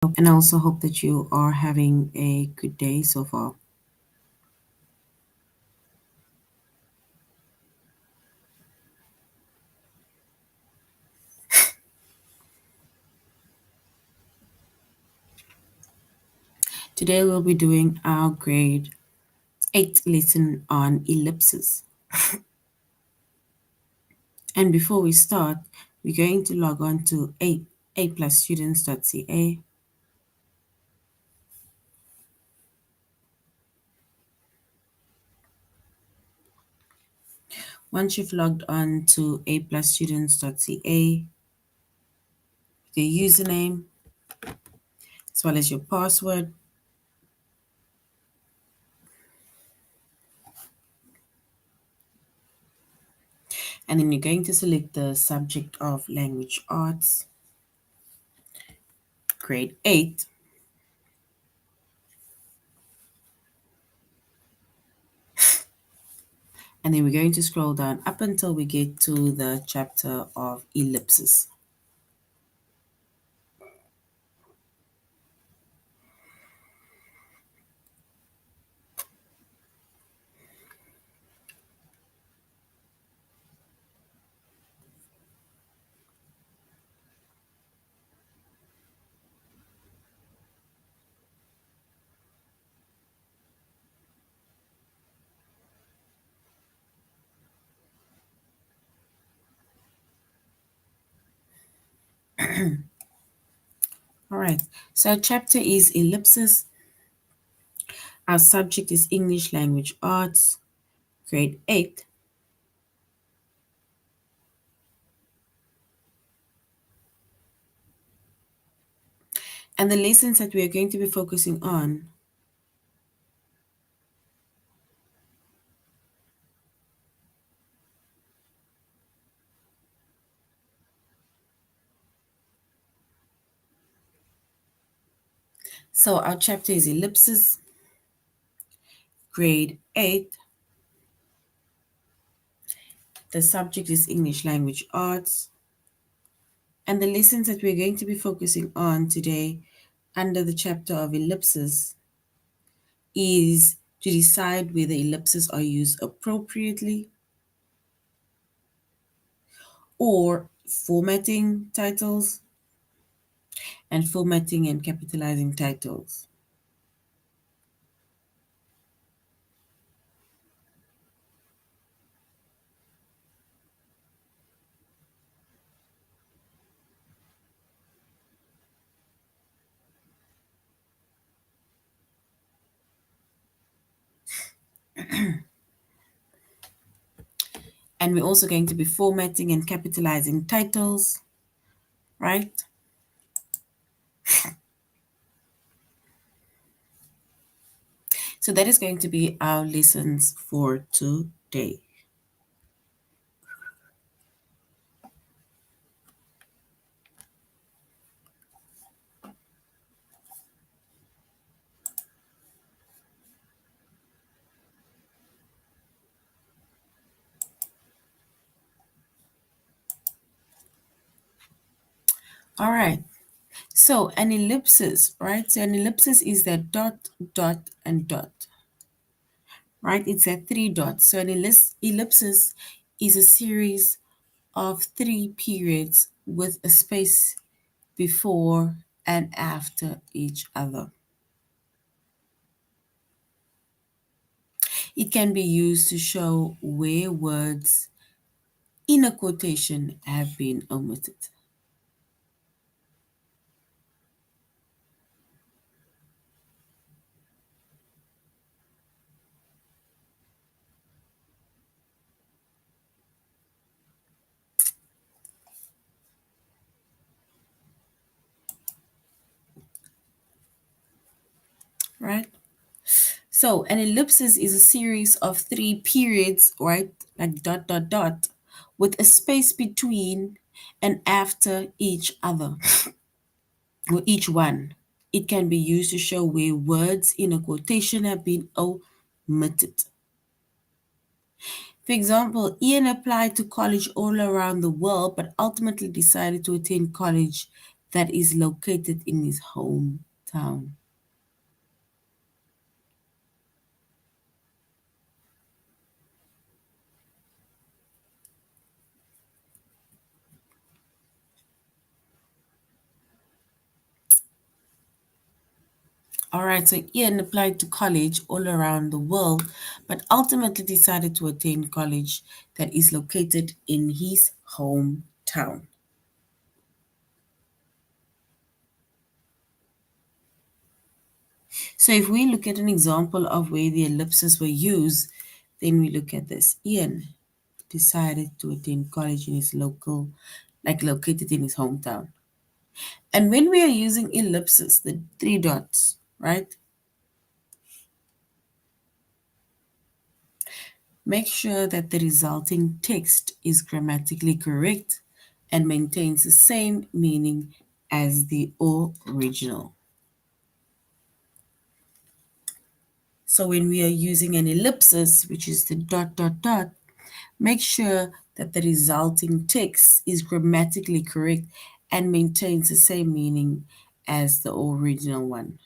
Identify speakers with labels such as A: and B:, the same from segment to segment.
A: and I also hope that you are having a good day so far. Today we'll be doing our grade 8 lesson on ellipses. And before we start, we're going to log on to a+students.ca. Once you've logged on to a+students.ca, your username as well as your password, and then you're going to select the subject of language arts, grade 8. And then we're going to scroll down up until we get to the chapter of ellipses. All right, so our chapter is ellipses. Our subject is English language arts, grade 8. And the lessons that we are going to be focusing on so our chapter is ellipses, grade 8. The subject is English language arts. And the lessons that we're going to be focusing on today under the chapter of ellipses is to decide whether ellipses are used appropriately, or formatting titles, and formatting and capitalizing titles. And we're also going to be formatting and capitalizing titles, right? So that is going to be our lessons for today. All right. So an ellipsis, right? So an ellipsis is that dot, dot, and dot, right? It's that three dots. So an ellipsis is a series of three periods with a space before and after each other. It can be used to show where words in a quotation have been omitted. Right? So an ellipsis is a series of three periods, right? Like dot, dot, dot, with a space between and after each other, or each one. It can be used to show where words in a quotation have been omitted. For example, Ian applied to college all around the world but ultimately decided to attend college that is located in his hometown. All right, so Ian applied to college all around the world, but ultimately decided to attend college that is located in his hometown. So if we look at an example of where the ellipses were used, then we look at this. Ian decided to attend college in his local, like located in his hometown. And when we are using ellipses, the three dots, right? Make sure that the resulting text is grammatically correct and maintains the same meaning as the original. So when we are using an ellipsis, which is the dot, dot, dot, make sure that the resulting text is grammatically correct and maintains the same meaning as the original one.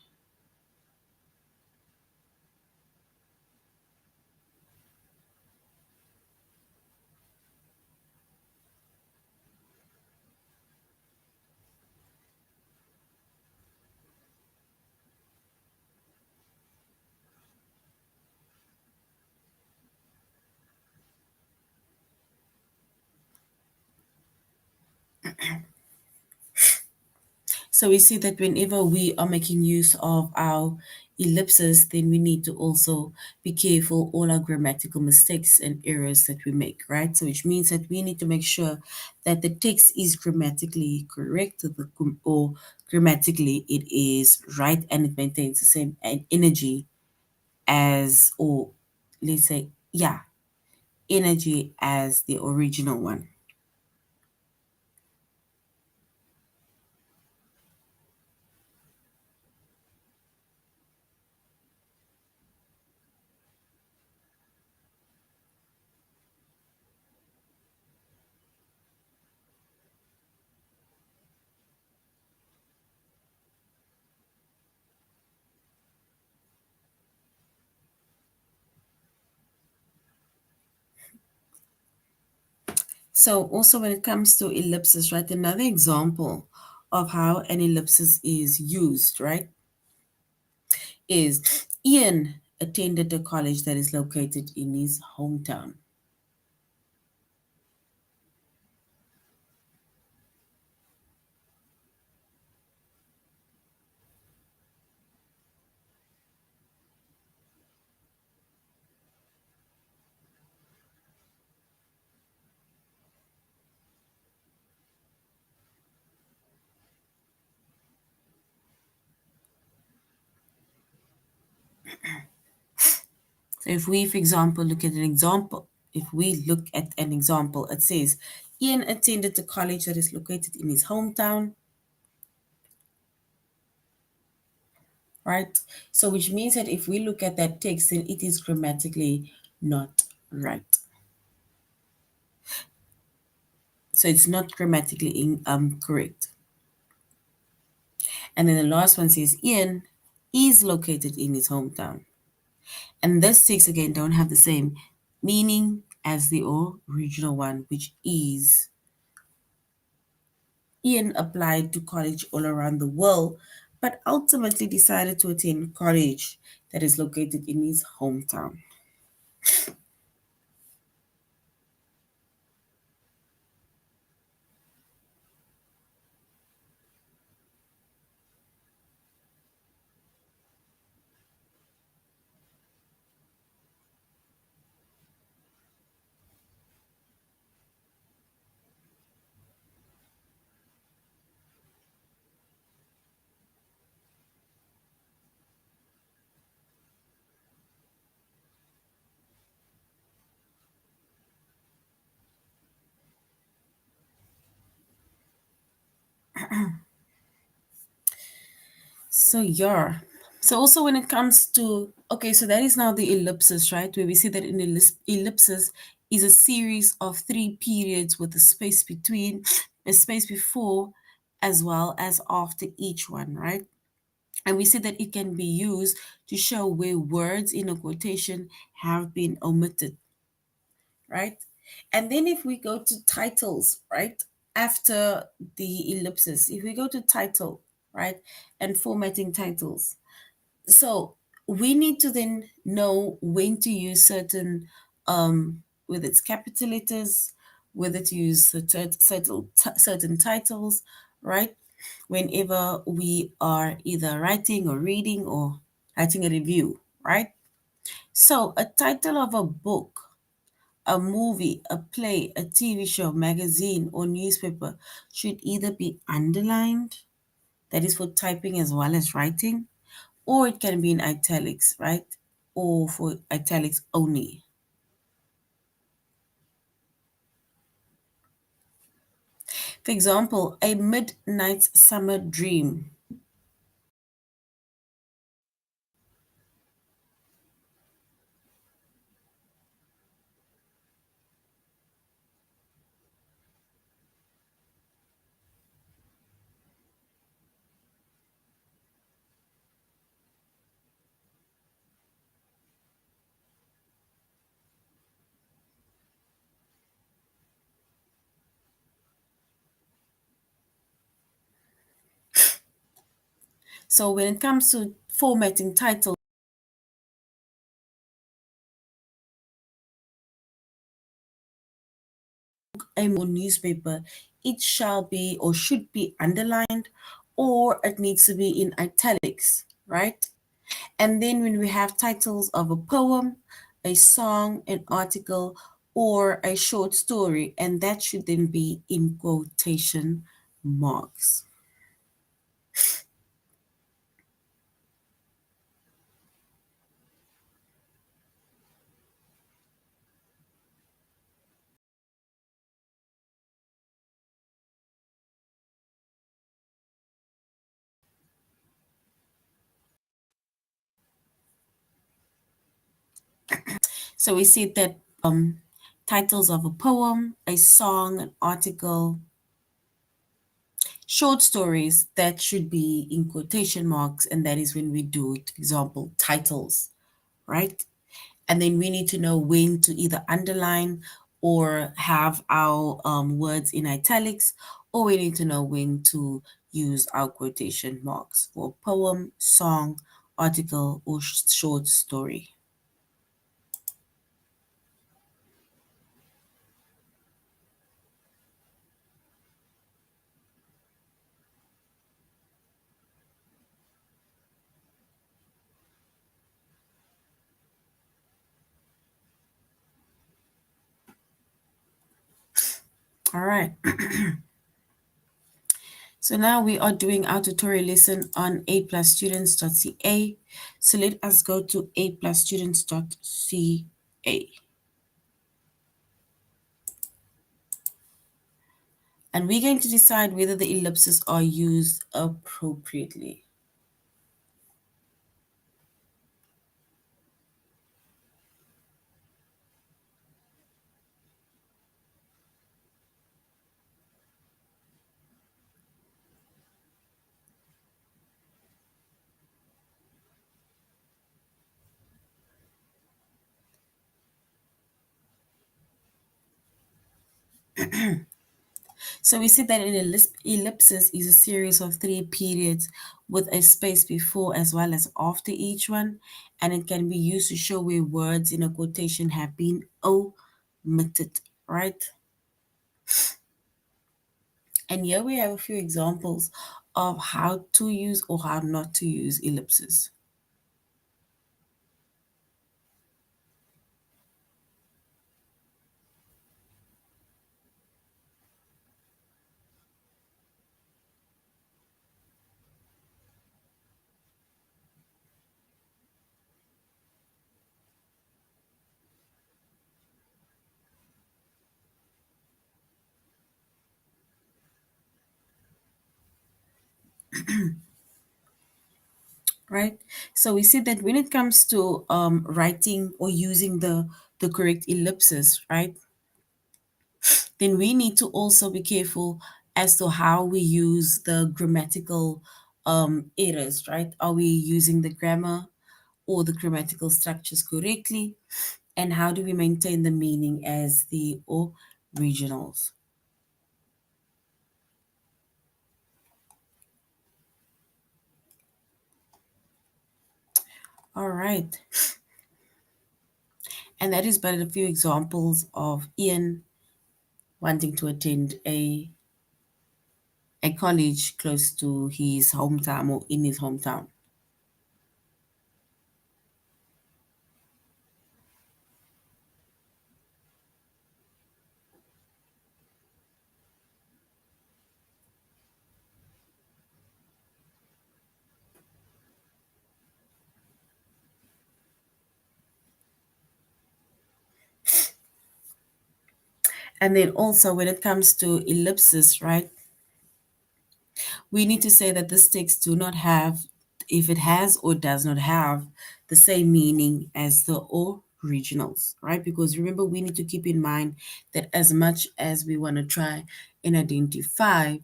A: So we see that whenever we are making use of our ellipses, then we need to also be careful all our grammatical mistakes and errors that we make, right? So which means that we need to make sure that the text is grammatically correct or grammatically it is right and it maintains the same energy as, or let's say, yeah, energy as the original one. So also when it comes to ellipses, right, another example of how an ellipsis is used, right, is Ian attended a college that is located in his hometown. So if we, for example, look at an example, if we look at an example, it says Ian attended a college that is located in his hometown, right? So which means that if we look at that text, then it is grammatically not right. So it's not grammatically correct. And then the last one says Ian is located in his hometown. And this text again don't have the same meaning as the original one, which is Ian applied to college all around the world, but ultimately decided to attend college that is located in his hometown. So yeah. So also when it comes to, okay, so that is now the ellipsis, right? Where we see that an ellipsis is a series of three periods with a space between, a space before, as well as after each one, right? And we see that it can be used to show where words in a quotation have been omitted, right? And then if we go to titles, right, after the ellipsis, if we go to title, right, and formatting titles, so we need to then know when to use certain, whether it's capital letters, whether to use certain titles, right? Whenever we are either writing or reading or writing a review, right? So a title of a book, a movie, a play, a TV show, magazine, or newspaper should either be underlined, that is for typing as well as writing, or it can be in italics, right? Or for italics only. For example, A Midnight Summer Dream. So when it comes to formatting titles, a newspaper, it shall be or should be underlined, or it needs to be in italics, right? And then when we have titles of a poem, a song, an article, or a short story, and that should then be in quotation marks. So we see that titles of a poem, a song, an article, short stories, that should be in quotation marks, and that is when we do, for example, titles, right? And then we need to know when to either underline or have our words in italics, or we need to know when to use our quotation marks for poem, song, article, or short story. All right. So now we are doing our tutorial lesson on aplusstudents.ca. So let us go to aplusstudents.ca. And we're going to decide whether the ellipses are used appropriately. So we see that an ellipsis is a series of three periods with a space before as well as after each one, and it can be used to show where words in a quotation have been omitted, right? And here we have a few examples of how to use or how not to use ellipses. Right? So we see that when it comes to writing or using the correct ellipsis, right? Then we need to also be careful as to how we use the grammatical errors, right? Are we using the grammar or the grammatical structures correctly? And how do we maintain the meaning as the originals? All right. And that is but a few examples of Ian wanting to attend a college close to his hometown or in his hometown. And then also when it comes to ellipsis, right? We need to say that this text do not have, if it has or does not have the same meaning as the originals, right? Because remember, we need to keep in mind that as much as we want to try and identify,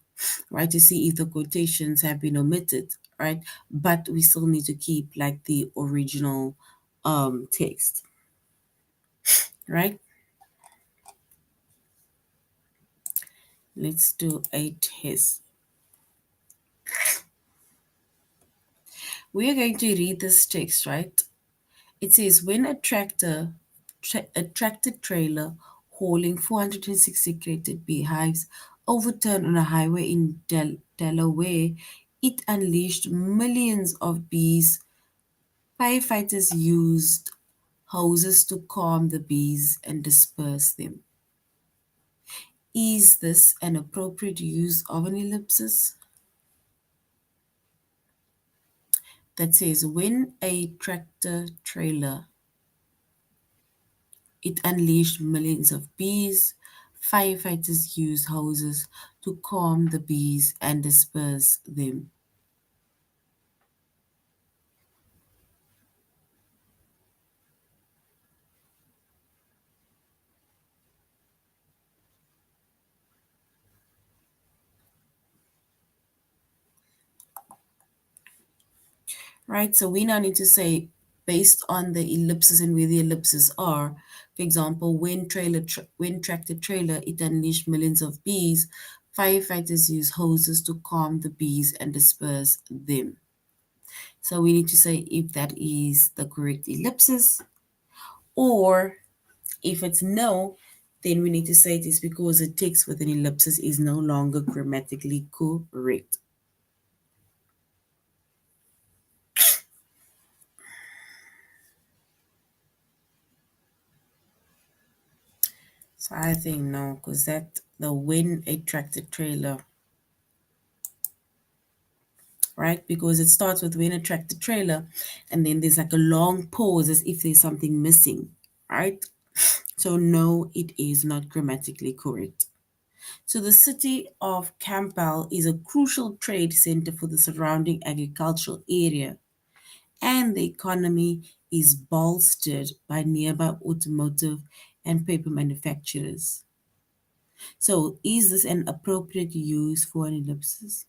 A: right, to see if the quotations have been omitted, right? But we still need to keep like the original text, right? Let's do a test. We are going to read this text, right? It says when a tractor trailer hauling 460 crated beehives overturned on a highway in Delaware, it unleashed millions of bees. Firefighters used hoses to calm the bees and disperse them. Is this an appropriate use of an ellipsis? That says when a tractor trailer it unleashed millions of bees. Firefighters used hoses to calm the bees and disperse them. Right? So we now need to say, based on the ellipses and where the ellipses are, for example, when tractor trailer, it unleashed millions of bees. Firefighters use hoses to calm the bees and disperse them. So we need to say if that is the correct ellipsis, or if it's no, then we need to say it is because a text with an ellipsis is no longer grammatically correct. So I think no, because that the when a tractor trailer, right? Because it starts with when a tractor trailer, and then there's like a long pause as if there's something missing, right? So no, it is not grammatically correct. So the city of Campbell is a crucial trade center for the surrounding agricultural area, and the economy is bolstered by nearby automotive and paper manufacturers. So, is this an appropriate use for an ellipsis?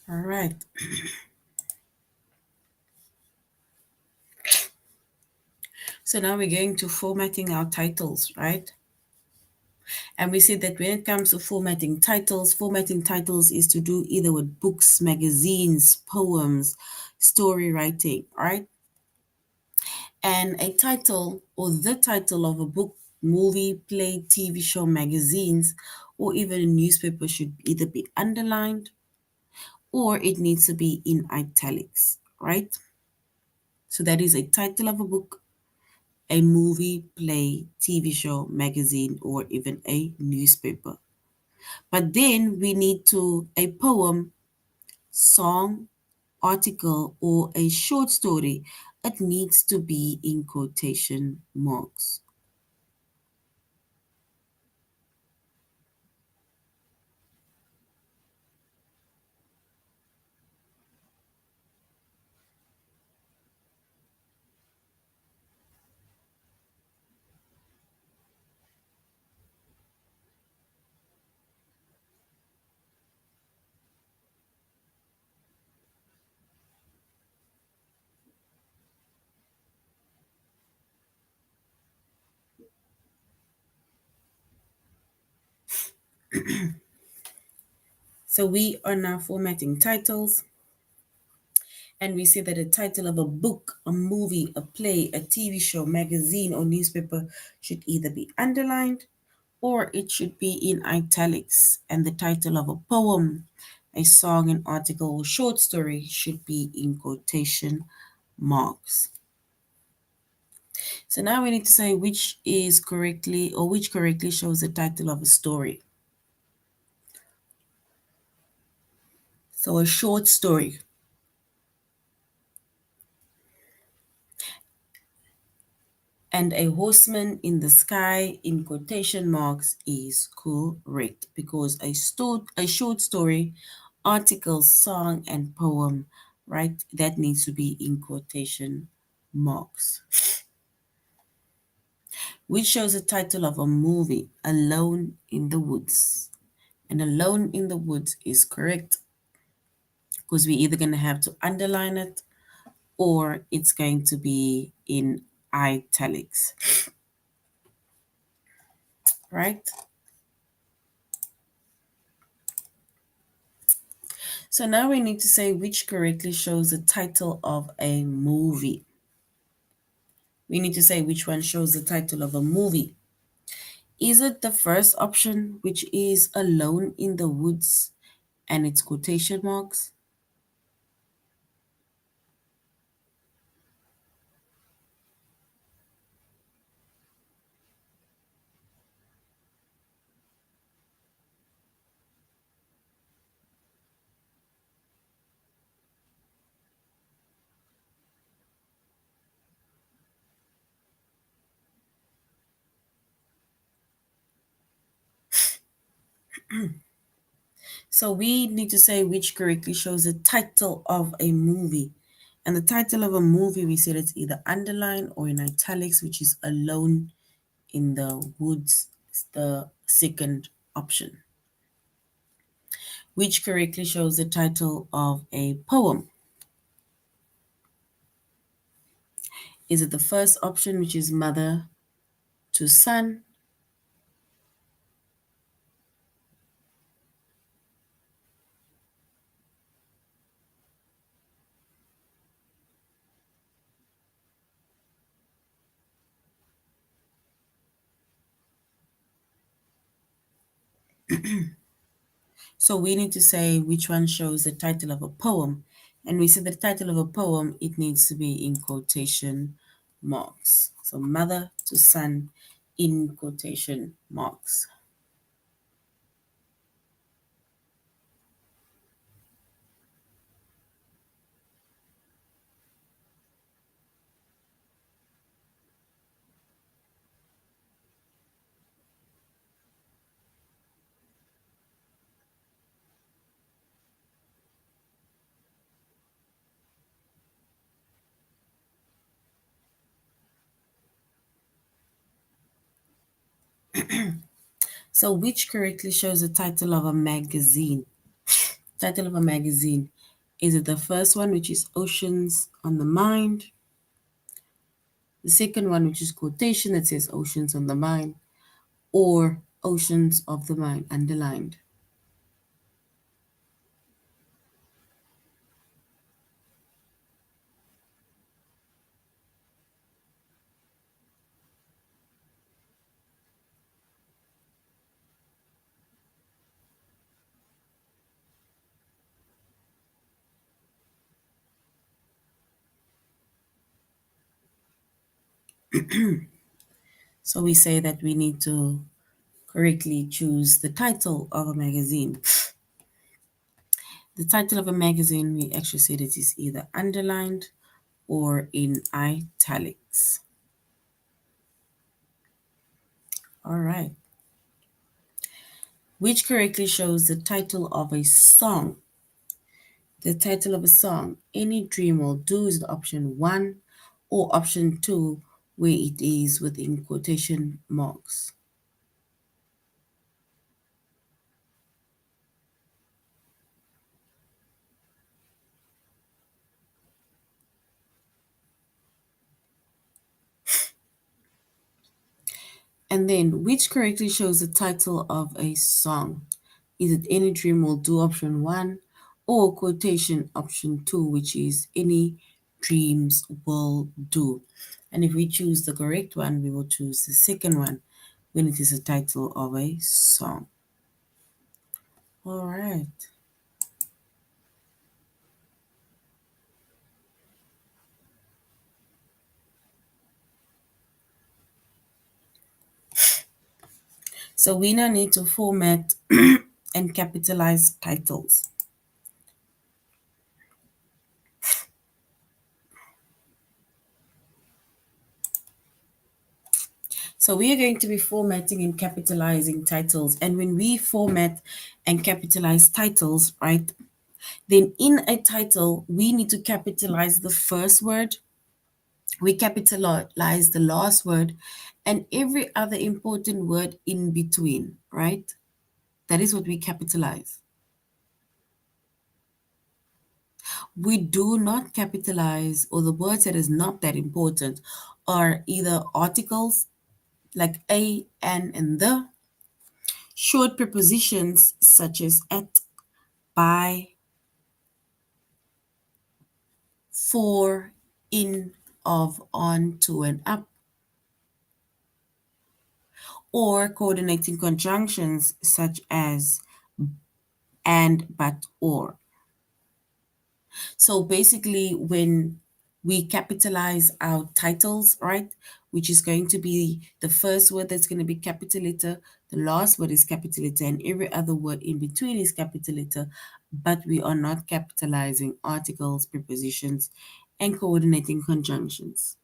A: All right. So now we're going to formatting our titles, right? And we said that when it comes to formatting titles is to do either with books, magazines, poems, story writing, right? And a title or the title of a book, movie, play, TV show, magazines, or even a newspaper should either be underlined or it needs to be in italics, right? So that is a title of a book, a movie, play, TV show, magazine, or even a newspaper. But then we need to a poem, song, article, or a short story. It needs to be in quotation marks. So we are now formatting titles, and we say that the title of a book, a movie, a play, a TV show, magazine, or newspaper should either be underlined or it should be in italics. And the title of a poem, a song, an article, or short story should be in quotation marks. So now we need to say which is correctly or which correctly shows the title of a story. So a short story. And a horseman in the sky in quotation marks is correct because a short story, article, song, and poem, right? That needs to be in quotation marks. Which shows the title of a movie, Alone in the Woods. And Alone in the Woods is correct because we're either going to have to underline it or it's going to be in italics, right? So now we need to say which correctly shows the title of a movie. We need to say which one shows the title of a movie. Is it the first option, which is Alone in the Woods and its quotation marks? So we need to say which correctly shows the title of a movie. And the title of a movie, we said it's either underlined or in italics, which is Alone in the Woods. It's the second option. Which correctly shows the title of a poem. Is it the first option, which is mother to son? So we need to say which one shows the title of a poem. And we said the title of a poem, it needs to be in quotation marks. So mother to son in quotation marks. So which correctly shows the title of a magazine? Title of a magazine. Is it the first one, which is Oceans on the Mind? The second one, which is quotation that says Oceans on the Mind, or Oceans of the Mind underlined? So we say that we need to correctly choose the title of a magazine? The title of a magazine, we actually said it is either underlined or in italics. All right. Which correctly shows the title of a song? The title of a song, Any Dream Will Do, is the option one, or option two, where it is within quotation marks. And then, which correctly shows the title of a song? Is it Any Dream Will Do, option one, or quotation option two, which is Any Dreams Will Do? And if we choose the correct one, we will choose the second one when it is a title of a song. All right. So we now need to format and capitalize titles. So we are going to be formatting and capitalizing titles. And when we format and capitalize titles, right, then in a title, we need to capitalize the first word, we capitalize the last word, and every other important word in between, right? That is what we capitalize. We do not capitalize, or the words that is not that important are either articles like a, and the, short prepositions such as at, by, for, in, of, on, to, and up, or coordinating conjunctions such as and, but, or. So basically, when we capitalize our titles, right, which is going to be the first word that's going to be capital letter, the last word is capital letter, and every other word in between is capital letter, but we are not capitalizing articles, prepositions, and coordinating conjunctions.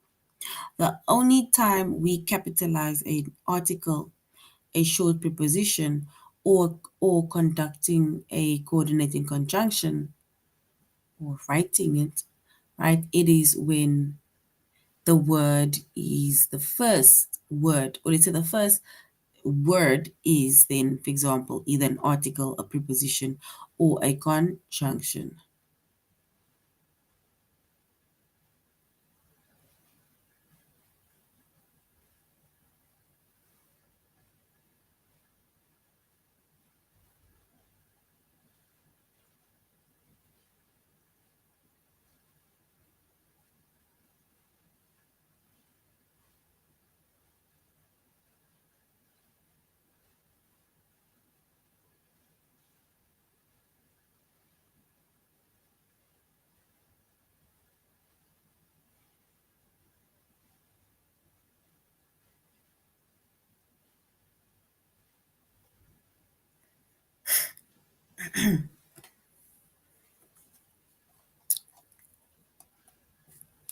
A: The only time we capitalize an article, a short preposition, or conducting a coordinating conjunction or writing it, right? It is when the word is the first word, or let's say the first word is then, for example, either an article, a preposition, or a conjunction.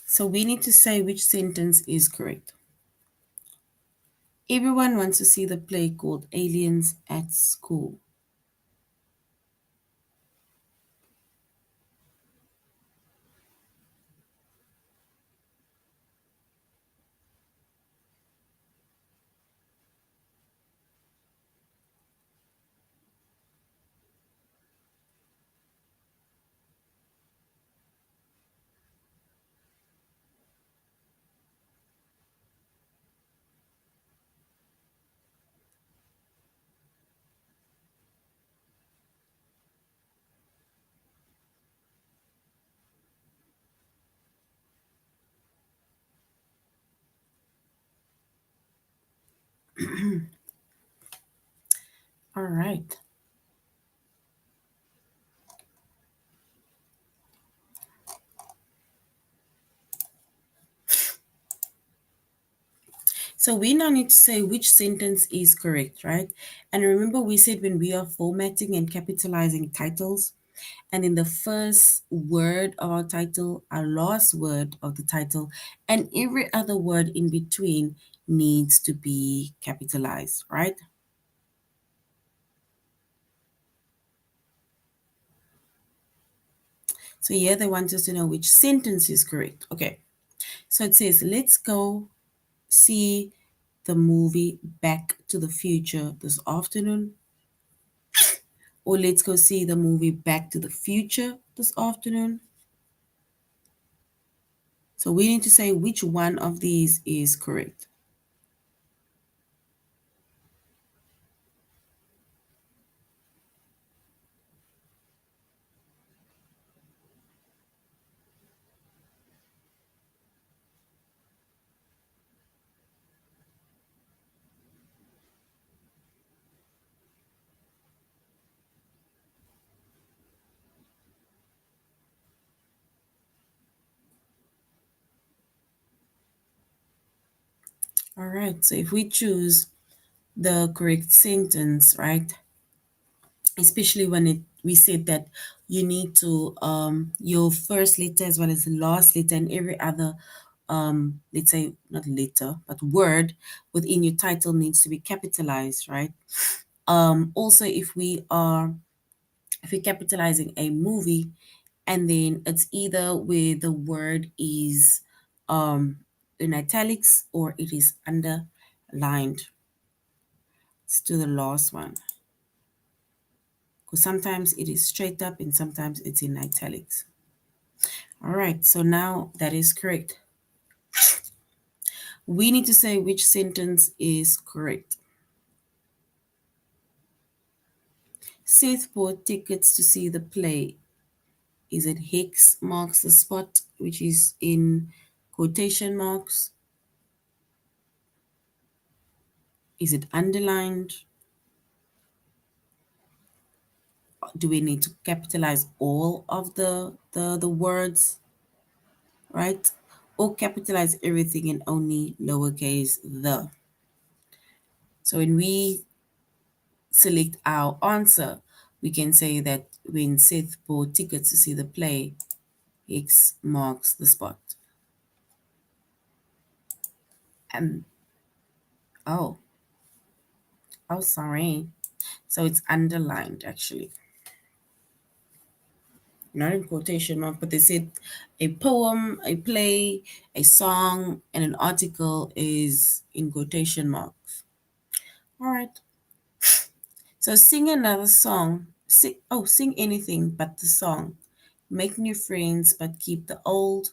A: So we need to say which sentence is correct. Everyone wants to see the play called Aliens at School. All right. So we now need to say which sentence is correct, right? And remember we said when we are formatting and capitalizing titles, and in the first word of our title, our last word of the title, and every other word in between needs to be capitalized, right? So here they want us to know which sentence is correct. Okay, so it says, let's go see the movie Back to the Future this afternoon, or let's go see the movie Back to the Future this afternoon. So we need to say which one of these is correct. All right, so if we choose the correct sentence, right? Especially when we said that you need to your first letter as well as the last letter and every other let's say not letter but word within your title needs to be capitalized, right? Also if we're capitalizing a movie and then it's either where the word is in italics or it is underlined. Let's do the last one because sometimes it is straight up and sometimes it's in italics. All right, so now that is correct. We need to say which sentence is correct. Seth bought tickets to see the play. Is it Hicks marks the spot, which is in quotation marks? Is it underlined? Do we need to capitalize all of the words, right? Or capitalize everything and only lowercase the? So when we select our answer, we can say that when Seth bought tickets to see the play, X marks the spot. And oh, oh, sorry. So it's underlined actually, not in quotation mark, but they said a poem, a play, a song, and an article is in quotation marks. All right. So sing another song. Sing anything but the song. Make new friends but keep the old.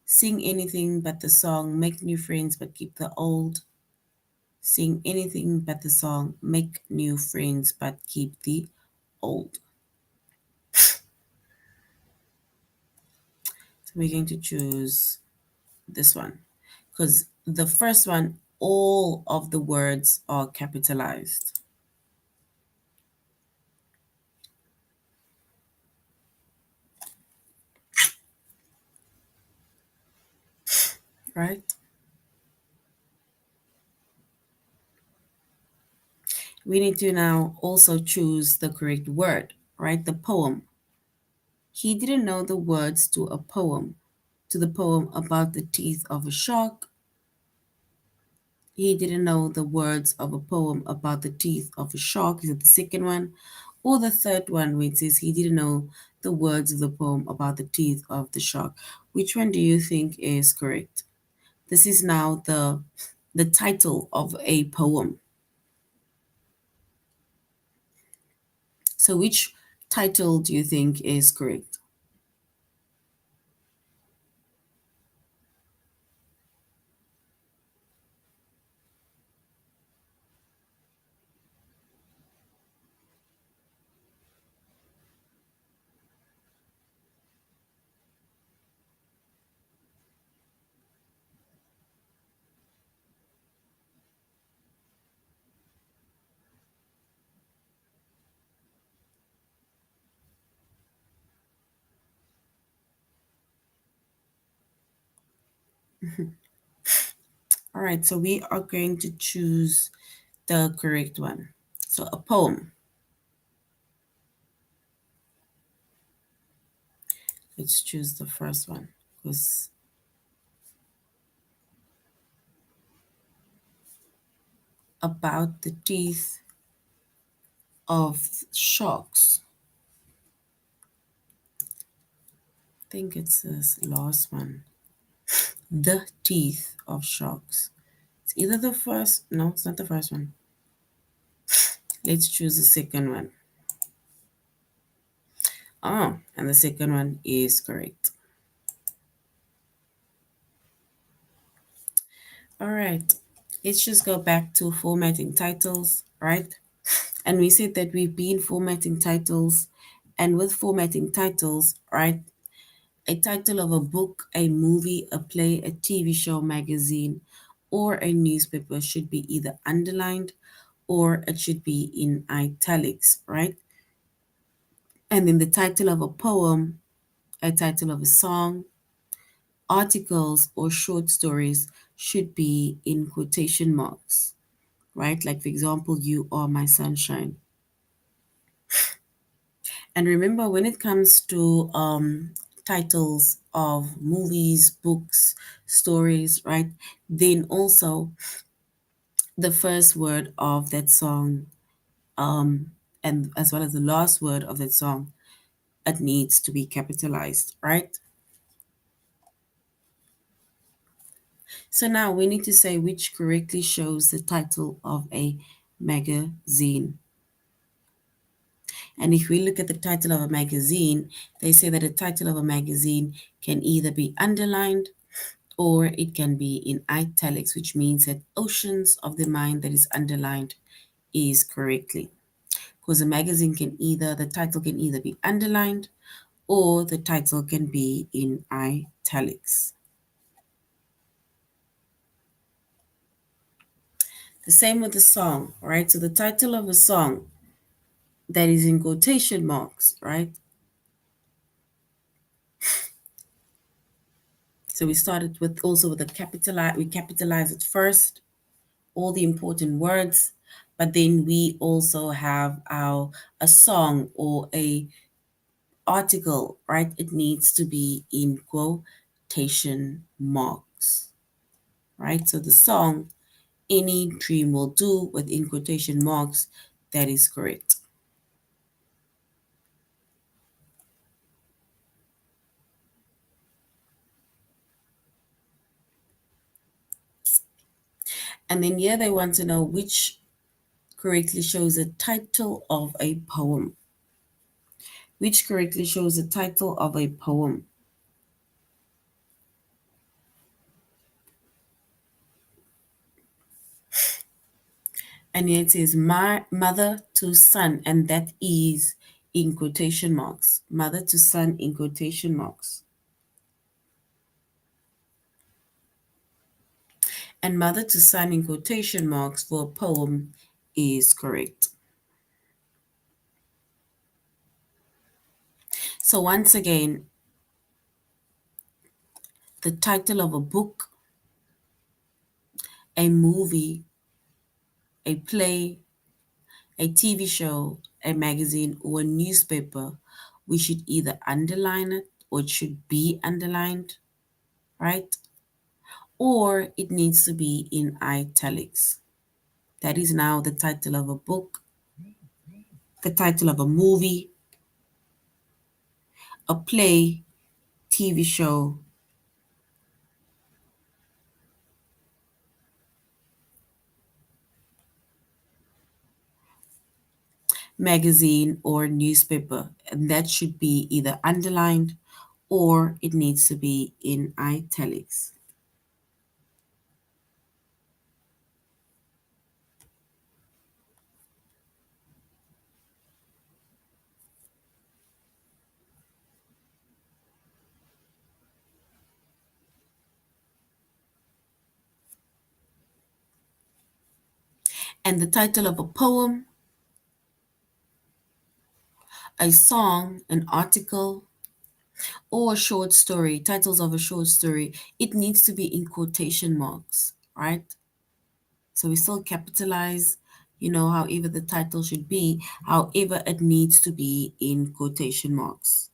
A: Sing anything but the song. Make new friends but keep the old. Sing anything but the song. Make new friends but keep the old. So we're going to choose this one because the first one, all of the words are capitalized, right? We need to now also choose the correct word, right? The poem. He didn't know the words to the poem about the teeth of a shark. He didn't know the words of a poem about the teeth of a shark. Is it the second one? Or the third one where it says he didn't know the words of the poem about the teeth of the shark. Which one do you think is correct? This is now the title of a poem. So which title do you think is correct? All right, so we are going to choose the correct one. So a poem. Let's choose the first one because about the teeth of sharks. I think it's this last one. The teeth of sharks. It's either the first, no, it's not the first one. Let's choose the second one. Oh, and the second one is correct. All right, let's just go back to formatting titles, right? And we said that we've been formatting titles, and with formatting titles, right, a title of a book, a movie, a play, a TV show, magazine, or a newspaper should be either underlined or it should be in italics, right? And then the title of a poem, a title of a song, articles, or short stories should be in quotation marks, right? Like, for example, You Are My Sunshine. And remember, when it comes to titles of movies, books, stories, right? Then also the first word of that song, and as well as the last word of that song, it needs to be capitalized, right? So now we need to say which correctly shows the title of a magazine. And if we look at the title of a magazine, they say that the title of a magazine can either be underlined or it can be in italics, which means that oceans of the mind that is underlined is correctly. Because a magazine can either, the title can either be underlined or the title can be in italics. The same with the song, right? So the title of a song that is in quotation marks, right? So we started with also with the capitalize, we capitalize it first, all the important words, but then we also have our a song or a article, right? It needs to be in quotation marks, right? So the song, Any Dream Will Do, within quotation marks, that is correct. And then here they want to know which correctly shows the title of a poem. Which correctly shows the title of a poem. And here it says my mother to son, and that is in quotation marks. Mother to son in quotation marks. And mother to son in quotation marks for a poem is correct. So once again, the title of a book, a movie, a play, a TV show, a magazine, or a newspaper, we should either underline it or it should be underlined, right? Or it needs to be in italics. That is now the title of a book, the title of a movie, a play, TV show, magazine, or newspaper. And that should be either underlined or it needs to be in italics. And the title of a poem, a song, an article, or a short story, titles of a short story, it needs to be in quotation marks, right? So we still capitalize, however the title should be, however it needs to be in quotation marks.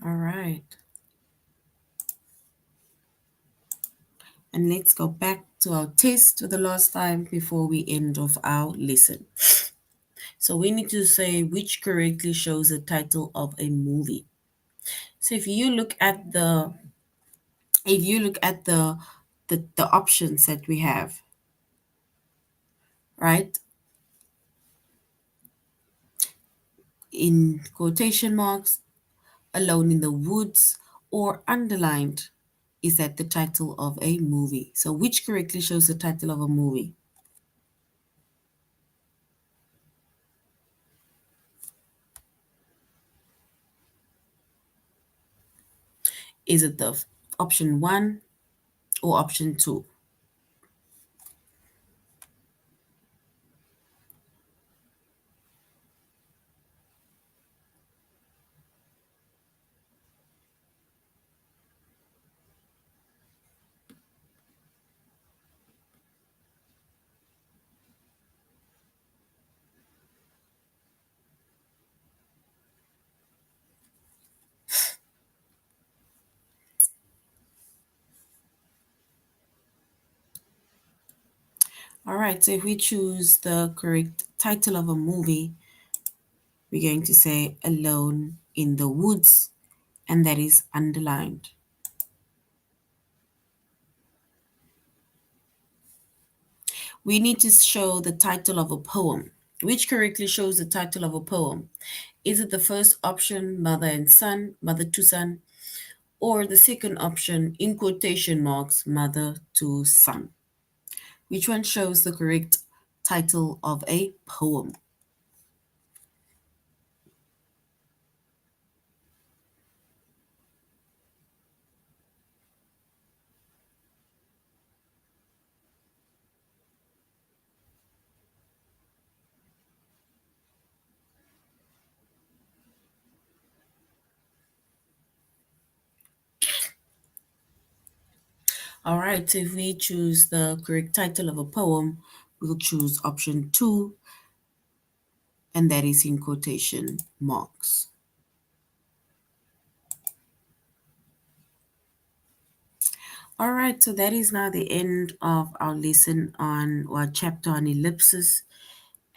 A: All right. And let's go back to our test for the last time before we end off our lesson. So we need to say which correctly shows the title of a movie. So if you look at the options that we have, right? In quotation marks, alone in the woods, or underlined is that the title of a movie. So which correctly shows the title of a movie? Is it the option 1 or option 2? All right, so if we choose the correct title of a movie, we're going to say Alone in the Woods, and that is underlined. We need to show the title of a poem. Which correctly shows the title of a poem? Is it the first option, Mother and Son, Mother to Son, or the second option, in quotation marks, Mother to Son? Which one shows the correct title of a poem? All right, so if we choose the correct title of a poem, we'll choose option 2, and that is in quotation marks. All right, so that is now the end of our lesson on our chapter on ellipses,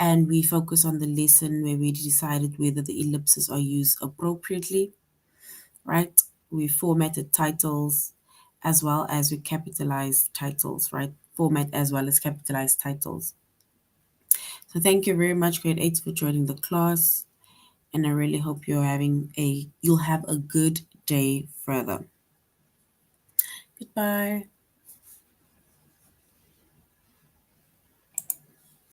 A: and we focus on the lesson where we decided whether the ellipses are used appropriately, right? We formatted titles as well as we capitalized titles, right? Format as well as capitalized titles. So thank you very much, grade 8, for joining the class, and I really hope you'll have a good day further. Goodbye.